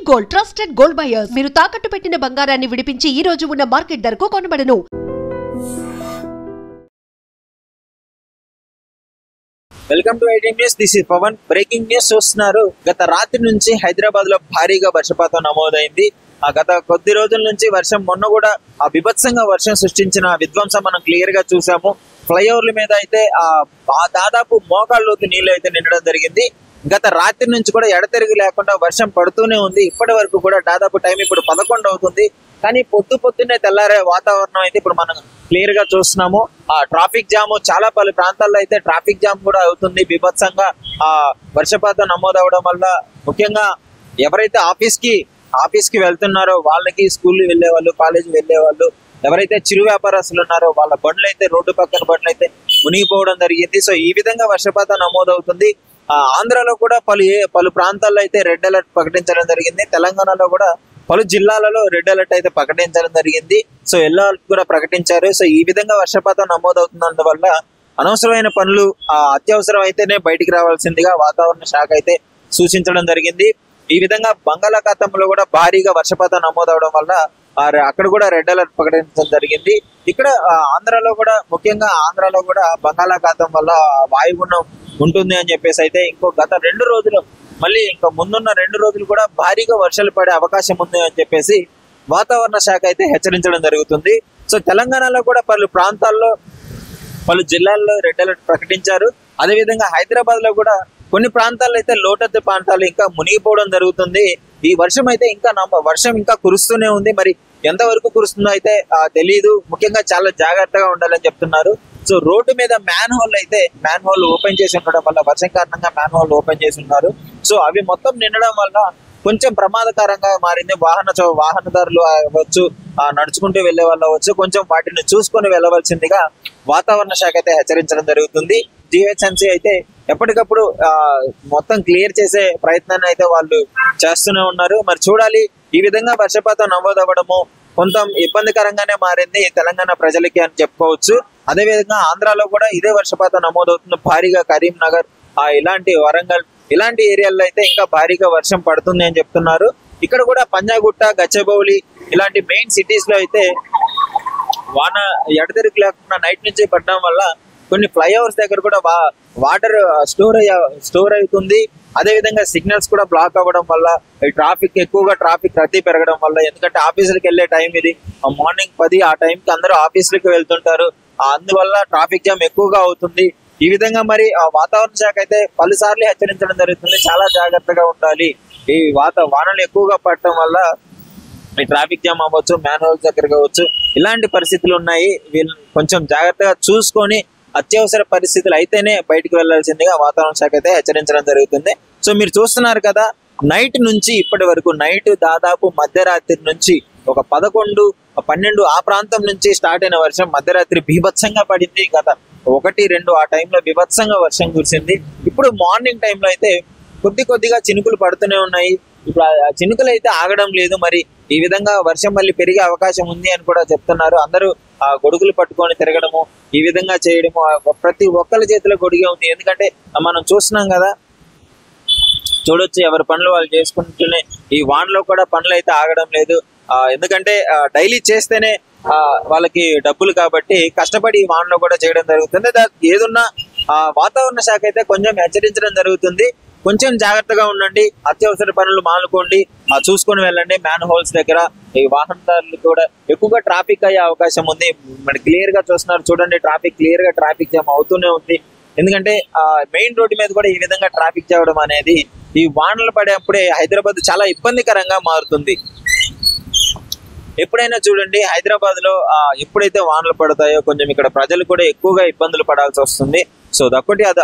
Gold trusted gold buyers మీరు తాకట్టు పెట్టిన బంగారాన్ని విడిపించి ఈ రోజు ఉన్న మార్కెట్ ధరకు కొనబడను. Welcome to IT news. This is Pavan. Breaking news చూస్తున్నారు. గత రాత్రి నుంచి హైదరాబాద్ లో భారీగా వర్షపాతం నమోదైంది. గత కొద్ది రోజుల నుంచి వర్షం, మొన్న కూడా బీభత్సంగా వర్షం సృష్టించిన విధ్వంసం మనం క్లియర్ గా చూసాము. ఫ్లైఓవర్ల మీద అయితే దాదాపు మోకాళ్ళలోతు నీళ్లు అయితే నిండడం జరిగింది. గత రాత్రి నుంచి కూడా ఎడతెరిగి లేకుండా వర్షం పడుతూనే ఉంది. ఇప్పటి వరకు కూడా దాదాపు టైం ఇప్పుడు 11 అవుతుంది. కానీ పొద్దున్నే తెల్లారే వాతావరణం అయితే ఇప్పుడు మనం క్లియర్ గా చూస్తున్నాము. ట్రాఫిక్ జామ్, చాలా పలు ప్రాంతాల్లో అయితే ట్రాఫిక్ జామ్ కూడా అవుతుంది. బీభత్సంగా వర్షపాతం నమోదవడం వల్ల ముఖ్యంగా ఎవరైతే ఆఫీస్ కి వెళ్తున్నారో వాళ్ళకి, స్కూల్ వెళ్లే వాళ్ళు, కాలేజీ వెళ్లే వాళ్ళు, ఎవరైతే చిరు వ్యాపారస్తులు ఉన్నారో వాళ్ళ బండ్లు అయితే, రోడ్డు పక్కన బండ్లు అయితే మునిగిపోవడం జరిగింది. సో ఈ విధంగా వర్షపాతం నమోదవుతుంది. ఆంధ్రాలో కూడా పలు ప్రాంతాల్లో అయితే రెడ్ అలర్ట్ ప్రకటించడం జరిగింది. తెలంగాణలో కూడా పలు జిల్లాలలో రెడ్ అలర్ట్ అయితే ప్రకటించడం జరిగింది. సో ఎల్లో అలర్ట్ కూడా ప్రకటించారు. సో ఈ విధంగా వర్షపాతం నమోదవుతున్నందువల్ల అనవసరమైన పనులు అత్యవసరం అయితేనే బయటికి రావాల్సిందిగా వాతావరణ శాఖ అయితే సూచించడం జరిగింది. ఈ విధంగా బంగాళాఖాతంలో కూడా భారీగా వర్షపాతం నమోదవడం వల్ల అక్కడ కూడా రెడ్ అలర్ట్ ప్రకటించడం జరిగింది. ఇక్కడ ముఖ్యంగా ఆంధ్రాలో కూడా బంగాళాఖాతం వల్ల వాయుగుండం ఉంటుంది అని చెప్పేసి అయితే గత 2 రోజులు, మళ్ళీ ముందున్న 2 రోజులు కూడా భారీగా వర్షాలు పడే అవకాశం ఉంది అని చెప్పేసి వాతావరణ శాఖ అయితే హెచ్చరించడం జరుగుతుంది. సో తెలంగాణలో కూడా పలు ప్రాంతాల్లో, పలు జిల్లాల్లో రెడ్ అలర్ట్ ప్రకటించారు. అదేవిధంగా హైదరాబాద్ లో కూడా కొన్ని ప్రాంతాల్లో అయితే లోతట్టు ప్రాంతాలు ఇంకా మునిగిపోవడం జరుగుతుంది. ఈ వర్షం అయితే వర్షం ఇంకా కురుస్తూనే ఉంది. మరి ఎంతవరకు కురుస్తుందో అయితే తెలియదు. ముఖ్యంగా చాలా జాగ్రత్తగా ఉండాలని చెప్తున్నారు. సో రోడ్డు మీద మ్యాన్ హోల్ ఓపెన్ చేసి ఉండడం వల్ల, వర్షం కారణంగా మ్యాన్ హోల్ ఓపెన్ చేసి ఉన్నారు. సో అవి మొత్తం నిండడం వల్ల కొంచెం ప్రమాదకరంగా మారింది. వాహనదారులు అవ్వచ్చు, నడుచుకుంటూ వెళ్లే వాళ్ళు అవ్వచ్చు, కొంచెం వాటిని చూసుకొని వెళ్ళవలసిందిగా వాతావరణ శాఖ అయితే హెచ్చరించడం జరుగుతుంది. జిహెచ్ఎంసీ అయితే ఎప్పటికప్పుడు మొత్తం క్లియర్ చేసే ప్రయత్నాన్ని అయితే వాళ్ళు చేస్తూనే ఉన్నారు. మరి చూడాలి. ఈ విధంగా వర్షపాతం నమోదవ్వడము కొంత ఇబ్బందికరంగానే మారింది తెలంగాణ ప్రజలకి అని చెప్పుకోవచ్చు. అదేవిధంగా ఆంధ్రాలో కూడా ఇదే వర్షపాతం నమోదవుతుంది. భారీగా కరీంనగర్, ఇలాంటి వరంగల్, ఇలాంటి ఏరియాల్లో అయితే ఇంకా భారీగా వర్షం పడుతుంది అని చెప్తున్నారు. ఇక్కడ కూడా పంజాగుట్ట, గచ్చిబౌలి ఇలాంటి మెయిన్ సిటీస్ లో అయితే వాన ఎడతెరిగి లేకుండా నైట్ నుంచి పడడం వల్ల కొన్ని ఫ్లైఓవర్స్ దగ్గర కూడా వాటర్ స్టోర్ అవుతుంది. అదేవిధంగా సిగ్నల్స్ కూడా బ్లాక్ అవ్వడం వల్ల ట్రాఫిక్ రద్దీ పెరగడం వల్ల, ఎందుకంటే ఆఫీసులకు వెళ్లే టైం ఇది, మార్నింగ్ 10 ఆ టైంకి అందరూ ఆఫీసులకు వెళ్తుంటారు. అందువల్ల ట్రాఫిక్ జామ్ ఎక్కువగా అవుతుంది. ఈ విధంగా మరి వాతావరణ శాఖ అయితే పలుసార్లు హెచ్చరించడం జరుగుతుంది. చాలా జాగ్రత్తగా ఉండాలి. ఈ వానలు ఎక్కువగా పడటం వల్ల ఈ ట్రాఫిక్ జామ్ అవ్వచ్చు, మ్యాన్ హోల్స్ దగ్గర కావచ్చు, ఇలాంటి పరిస్థితులు ఉన్నాయి. వీళ్ళు కొంచెం జాగ్రత్తగా చూసుకొని అత్యవసర పరిస్థితులు అయితేనే బయటకు వెళ్లాల్సిందిగా వాతావరణ శాఖ అయితే హెచ్చరించడం జరుగుతుంది. సో మీరు చూస్తున్నారు కదా, నైట్ నుంచి ఇప్పటి వరకు, నైట్ దాదాపు మధ్యరాత్రి నుంచి ఒక 11, 12 ఆ ప్రాంతం నుంచి స్టార్ట్ అయిన వర్షం మధ్యరాత్రి బీభత్సంగా పడింది. గత 1, 2 ఆ టైంలో బీభత్సంగా వర్షం కురిసింది. ఇప్పుడు మార్నింగ్ టైంలో అయితే కొద్దిగా చినుకులు పడుతూనే ఉన్నాయి. ఇప్పుడు ఆ చినుకులు అయితే ఆగడం లేదు. మరి ఈ విధంగా వర్షం మళ్ళీ పెరిగే అవకాశం ఉంది అని కూడా చెప్తున్నారు. అందరూ గొడుగులు పట్టుకొని తిరగడము, ఈ విధంగా చేయడము, ప్రతి ఒక్కరి చేతిలో గొడుగే ఉంది. ఎందుకంటే మనం చూస్తున్నాం కదా, చూడొచ్చు, ఎవరి పనులు వాళ్ళు చేసుకుంటూనే ఈ వానలో కూడా పనులు అయితే ఆగడం లేదు. ఎందుకంటే డైలీ చేస్తేనే వాళ్ళకి డబ్బులు కాబట్టి కష్టపడి ఈ వానలో కూడా చేయడం జరుగుతుంది. ఏదున్నా వాతావరణ శాఖ అయితే కొంచెం హెచ్చరించడం జరుగుతుంది. కొంచెం జాగ్రత్తగా ఉండండి, అత్యవసర పనులు మానుకోండి, చూసుకొని వెళ్ళండి. మ్యాన్ హోల్స్ దగ్గర ఈ వాహనదారులు కూడా ఎక్కువగా ట్రాఫిక్ అయ్యే అవకాశం ఉంది. మరి క్లియర్ గా చూస్తున్నారు, చూడండి, ట్రాఫిక్ జామ్ అవుతూనే ఉంది. ఎందుకంటే మెయిన్ రోడ్డు మీద కూడా ఈ విధంగా ట్రాఫిక్ చేయడం అనేది ఈ వానలు పడేప్పుడే హైదరాబాద్ చాలా ఇబ్బందికరంగా మారుతుంది. ఎప్పుడైనా చూడండి, హైదరాబాద్ లో ఎప్పుడైతే వానలు పడతాయో కొంచెం ఇక్కడ ప్రజలు కూడా ఎక్కువగా ఇబ్బందులు పడాల్సి వస్తుంది. సో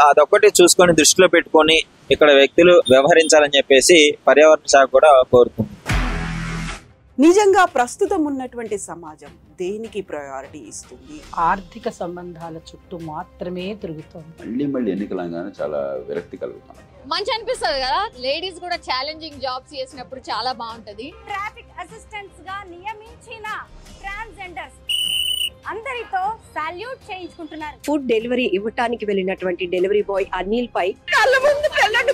అదొక్కటి చూసుకొని దృష్టిలో పెట్టుకొని ఇక్కడ వ్యక్తులు వ్యవహరించాలని చెప్పేసి పర్యావరణ శాఖ కూడా కోరుతుంది. నిజంగా ప్రస్తుతం ఉన్నటువంటి సమాజం దేనికి ప్రయారిటీ ఇస్తుంది? ఆర్థిక సంబంధాల చుట్టూ మాత్రమే తిరుగుతుంది. మళ్ళీ ఎన్నికలంగానే చాలా విరక్తి కలుగుతాం. మంచి అనిపిస్తుంది కదా, లేడీస్ కూడా ఛాలెంజింగ్ జాబ్స్ చేసినప్పుడు చాలా బాగుంటది. ట్రాఫిక్ అసిస్టెంట్స్ గా నియమించిన ట్రాన్స్జెండర్స్ అందరితో సాల్యూట్ చేయించుకుంటున్నారు. ఫుడ్ డెలివరీ ఇవ్వటానికి వెళ్ళినటువంటి డెలివరీ బాయ్ అనిల్ పై కళ్ళ ముందు పెళ్ళండి